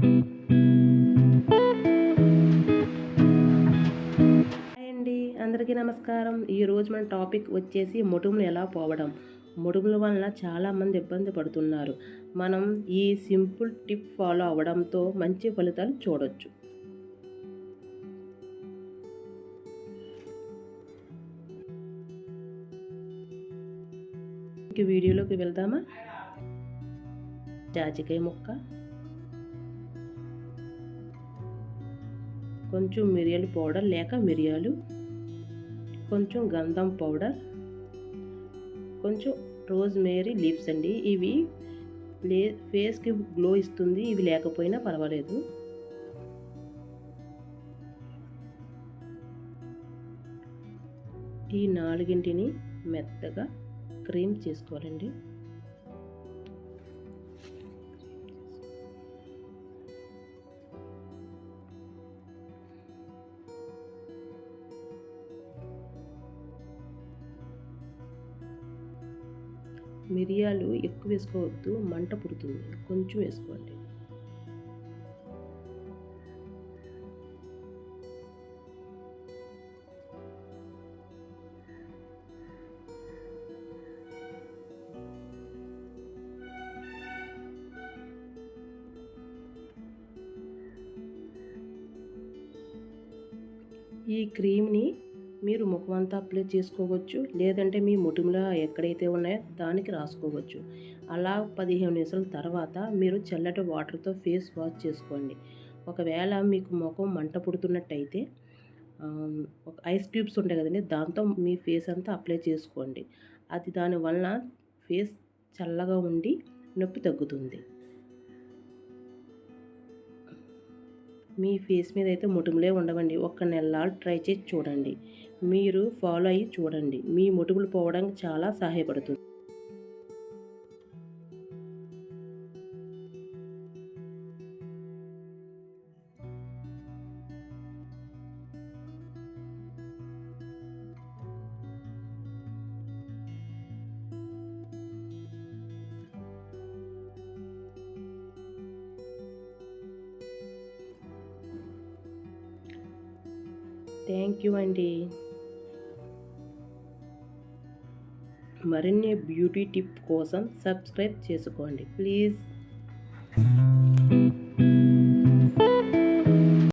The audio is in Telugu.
హాయ్ అండి, అందరికీ నమస్కారం. ఈరోజు మన టాపిక్ వచ్చేసి మొటిమలు ఎలా పోవడం. మొటిమల వలన చాలామంది ఇబ్బంది పడుతున్నారు. మనం ఈ సింపుల్ టిప్ ఫాలో అవ్వడంతో మంచి ఫలితాలు చూడొచ్చు. ఇంక వీడియోలోకి వెళ్దామా? జాజికాయ ముక్క, కొంచెం మిరియాల పౌడర్ లేక మిరియాలు, కొంచెం గంధం పౌడర్, కొంచెం రోజ్మేరీ లీవ్స్ అండి. ఇవి ఫేస్కి గ్లో ఇస్తుంది. ఇవి లేకపోయినా పర్వాలేదు. ఈ నాలుగింటిని మెత్తగా క్రీమ్ చేసుకోవాలండి. మిరియాలు ఎక్కువ వేసుకోవద్దు, మంట పుడుతుంది. కొంచెం వేసుకోండి. ఈ క్రీమ్ని మీరు ముఖమంతా అప్లై చేసుకోవచ్చు, లేదంటే మీ మొటిమల ఎక్కడైతే ఉన్నాయో దానికి రాసుకోవచ్చు. అలా 15 నిమిషాల తర్వాత మీరు చల్లటి వాటర్తో ఫేస్ వాష్ చేసుకోండి. ఒకవేళ మీకు ముఖం మంట పుడుతున్నట్టయితే ఒక ఐస్ క్యూబ్స్ ఉంటాయి కదండి, దాంతో మీ ఫేస్ అంతా అప్లై చేసుకోండి. అది దానివలన ఫేస్ చల్లగా ఉండి నొప్పి తగ్గుతుంది. మీ ఫేస్ మీద అయితే మొటిమలే ఉండవండి. ఒక నెల ట్రై చేసి చూడండి. మీరు ఫాలో అయ్యి చూడండి. మీ మొటిమలు పోవడానికి చాలా సహాయపడుతుంది. థ్యాంక్ యూ అండి. మరిన్ని బ్యూటీ టిప్ కోసం సబ్స్క్రైబ్ చేసుకోండి ప్లీజ్.